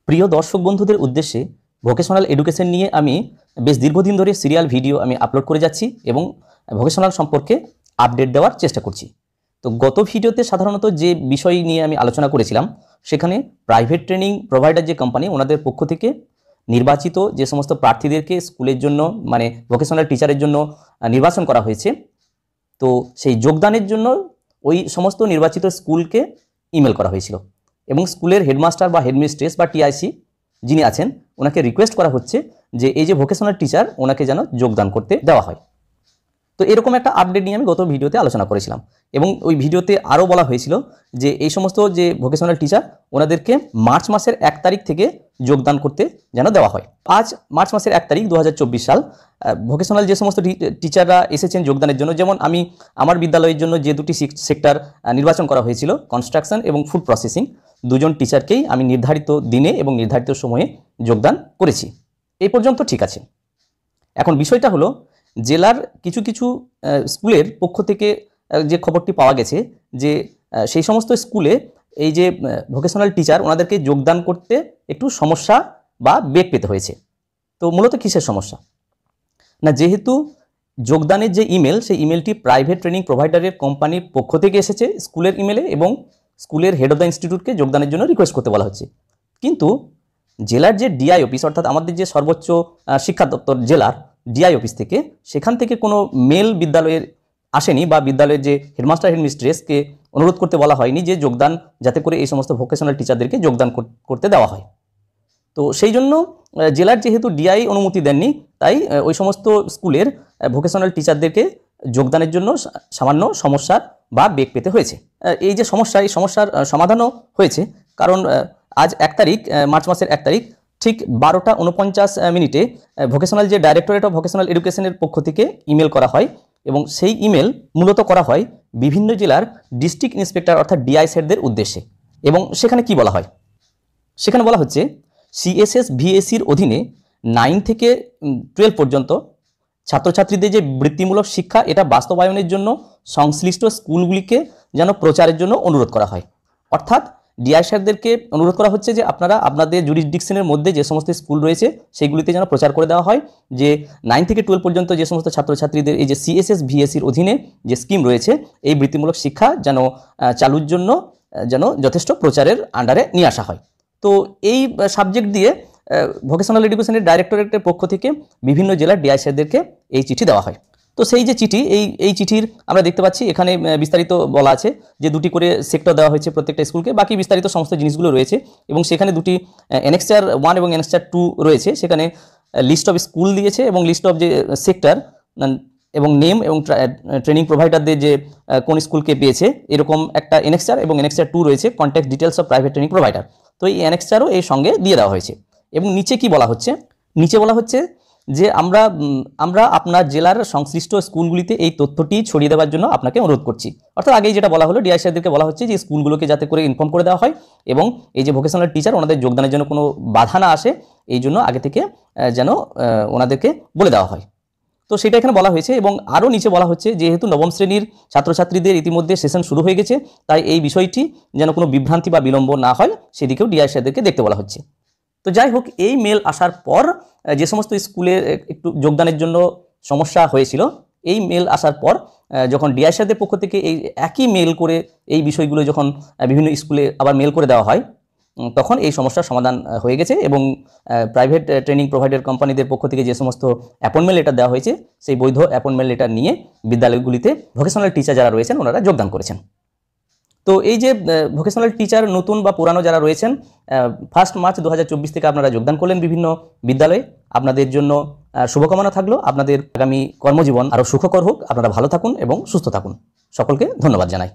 প্রিয় দর্শক বন্ধুদের উদ্দেশ্যে ভোকেশনাল এডুকেশন নিয়ে আমি বেশ দীর্ঘদিন ধরে সিরিয়াল ভিডিও আমি আপলোড করে যাচ্ছি এবং ভোকেশনাল সম্পর্কে আপডেট দেওয়ার চেষ্টা করছি। তো গত ভিডিওতে সাধারণত যে বিষয় নিয়ে আমি আলোচনা করেছিলাম সেখানে প্রাইভেট ট্রেনিং প্রোভাইডার যে কোম্পানি ওনাদের পক্ষ থেকে নির্বাচিত যে সমস্ত প্রার্থীদেরকে স্কুলের জন্য মানে ভোকেশনাল টিচারের জন্য নির্বাচন করা হয়েছে, তো সেই যোগদানের জন্য ওই সমস্ত নির্বাচিত স্কুলকে ইমেল করা হয়েছিল এবং স্কুলের হেডমাস্টার বা হেডমিস্ট্রেস বা টিআইসি যিনি আছেন ওনাকে রিকোয়েস্ট করা হচ্ছে যে এই যে ভোকেশনাল টিচার ওনাকে যেন যোগদান করতে দেওয়া হয়। তো এরকম একটা আপডেট নিয়ে আমি গত ভিডিওতে আলোচনা করেছিলাম এবং ওই ভিডিওতে আরও বলা হয়েছিল যে এই সমস্ত যে ভোকেশনাল টিচার ওনাদেরকে মার্চ মাসের 1 তারিখ থেকে যোগদান করতে যেন দেওয়া হয়। আজ মার্চ মাসের 1 তারিখ 2024 সাল। ভোকেশনাল যে সমস্ত টিচাররা এসেছেন যোগদানের জন্য, যেমন আমি আমার বিদ্যালয়ের জন্য যে দুটি সেক্টর নির্বাচন করা হয়েছিল, কনস্ট্রাকশন এবং ফুড প্রসেসিং, দুজন টিচারকেই আমি নির্ধারিত দিনে এবং নির্ধারিত সময়ে যোগদান করেছি। এই পর্যন্ত ঠিক আছে। এখন বিষয়টা হলো জেলার কিছু কিছু স্কুলের পক্ষ থেকে যে খবরটি পাওয়া গেছে যে সেই সমস্ত স্কুলে এই যে ভোকেশনাল টিচার ওনাদেরকে যোগদান করতে একটু সমস্যা বা বেগ পেতে হয়েছে। তো মূলত কিসের সমস্যা না, যেহেতু যোগদানের যে ইমেল সেই ইমেলটি প্রাইভেট ট্রেনিং প্রোভাইডারের কোম্পানির পক্ষ থেকে এসেছে স্কুলের ইমেলে এবং স্কুলের হেড অফ দ্য ইনস্টিটিউটকে যোগদানের জন্য রিকোয়েস্ট করতে বলা হচ্ছে, কিন্তু জেলার যে ডিআই অফিস অর্থাৎ আমাদের যে সর্বোচ্চ শিক্ষা দপ্তর জেলার ডিআই অফিস থেকে সেখান থেকে কোনো মেল বিদ্যালয়ের আসেনি বা বিদ্যালয়ের যে হেডমাস্টার হেডমিস্ট্রেসকে অনুরোধ করতে বলা হয়নি যে যোগদান যাতে করে এই সমস্ত ভোকেশনাল টিচারদেরকে যোগদান করতে দেওয়া হয়। তো সেই জন্য জেলার যেহেতু ডিআই অনুমতি দেননি, তাই ওই সমস্ত স্কুলের ভোকেশনাল টিচারদেরকে যোগদানের জন্য সামান্য সমস্যার বা বেগ পেতে হয়েছে। এই যে সমস্যা, এই সমস্যার সমাধানও হয়েছে, কারণ আজ 1 তারিখ মার্চ মাসের 1 তারিখ ঠিক 12টা 49 মিনিটে ভোকেশনাল যে ডাইরেক্টরেট অফ ভোকেশনাল এডুকেশনের পক্ষ থেকে ইমেল করা হয় এবং সেই ইমেল মূলত করা হয় বিভিন্ন জেলার ডিস্ট্রিক্ট ইন্সপেক্টর অর্থাৎ ডিআই স্যারদের উদ্দেশ্যে। এবং সেখানে কি বলা হয়, সেখানে বলা হচ্ছে সিএসএস ভিএসির অধীনে 9 থেকে 12 পর্যন্ত ছাত্রছাত্রীদের যে বৃত্তিমূলক শিক্ষা এটা বাস্তবায়নের জন্য সংশ্লিষ্ট স্কুলগুলিকে যেন প্রচারের জন্য অনুরোধ করা হয়। অর্থাৎ ডিআই স্যারদেরকে অনুরোধ করা হচ্ছে যে আপনারা আপনাদের জুরিসডিকশনের মধ্যে যে সমস্ত স্কুল রয়েছে সেইগুলিতে যেন প্রচার করে দেওয়া হয় যে 9 থেকে 12 পর্যন্ত যে সমস্ত ছাত্রছাত্রীদের এই যে সিএসএস ভিএসির অধীনে যে স্কিম রয়েছে এই বৃত্তিমূলক শিক্ষা যেন চালুর জন্য যেন যথেষ্ট প্রচারের আন্ডারে নিয়ে আসা হয়। তো এই সাবজেক্ট দিয়ে ভোকেশনাল এডুকেশনের ডাইরেক্টরেটের পক্ষ থেকে বিভিন্ন জেলার ডিআই স্যারদেরকে এই চিঠি দেওয়া হয়। তো সেই যে চিঠি, এই চিঠির আমরা দেখতে পাচ্ছি এখানে বিস্তারিত বলা আছে যে 2টি করে সেক্টর দেওয়া হয়েছে প্রত্যেকটা স্কুলকে, বাকি বিস্তারিত সমস্ত জিনিসগুলো রয়েছে এবং সেখানে 2টি অ্যানেক্সার 1 এবং অ্যানেক্সার 2 রয়েছে। সেখানে লিস্ট অফ স্কুল দিয়েছে এবং লিস্ট অফ যে সেক্টর এবং নেম এবং ট্রেনিং প্রোভাইডারদের যে কোন স্কুলকে পেয়েছে এরকম একটা অ্যানেক্সার এবং অ্যানেক্সার 2 রয়েছে contact details of private training provider. তো এই অ্যানেক্সারও এর সঙ্গে দিয়ে দেওয়া হয়েছে এবং নিচে কি বলা হচ্ছে, নিচে বলা হচ্ছে যে আমরা আপনার জেলার সংশ্লিষ্ট স্কুলগুলিতে এই তথ্যটি ছড়িয়ে দেওয়ার জন্য আপনাকে অনুরোধ করছি। অর্থাৎ আগেই যেটা বলা হলো ডিআই স্যারদেরকে বলা হচ্ছে যে স্কুলগুলোকে যাতে করে ইনফর্ম করে দেওয়া হয় এবং এই যে ভোকেশনাল টিচার ওনাদের যোগদানের জন্য কোনো বাধা না আসে এই জন্য আগে থেকে যেন ওনাদেরকে বলে দেওয়া হয়। তো সেটা এখানে বলা হয়েছে এবং আরও নিচে বলা হচ্ছে যেহেতু 9ম শ্রেণীর ছাত্রছাত্রীদের ইতিমধ্যে সেশন শুরু হয়ে গেছে, তাই এই বিষয়টি যেন কোনো বিভ্রান্তি বা বিলম্ব না হয় সেদিকেও ডিআই স্যারদেরকে দেখতে বলা হচ্ছে। তো যাই হোক, এই মেল আসার পর যে সমস্ত স্কুলে একটু যোগদানের জন্য সমস্যা হয়েছিল, এই মেল আসার পর যখন ডিআই স্যারদের পক্ষ থেকে এই একই মেল করে এই বিষয়গুলো যখন বিভিন্ন স্কুলে আবার মেল করে দেওয়া হয় তখন এই সমস্যার সমাধান হয়ে গেছে এবং প্রাইভেট ট্রেনিং প্রোভাইডার কোম্পানিদের পক্ষ থেকে যে সমস্ত অ্যাপয়েন্টমেন্ট লেটার দেওয়া হয়েছে সেই বৈধ অ্যাপয়েন্টমেন্ট লেটার নিয়ে বিদ্যালয়গুলিতে ভোকেশনাল টিচার যারা রয়েছেন ওনারা যোগদান করেছেন। তো এই যে ভোকেশনাল টিচার নতুন বা পুরানো যারা রয়েছেন 1 মার্চ 2024 থেকে আপনারা যোগদান করলেন বিভিন্ন বিদ্যালয়ে, আপনাদের জন্য শুভকামনা থাকলো। আপনাদের আগামী কর্মজীবন আরও সুখকর হোক, আপনারা ভালো থাকুন এবং সুস্থ থাকুন। সকলকে ধন্যবাদ জানাই।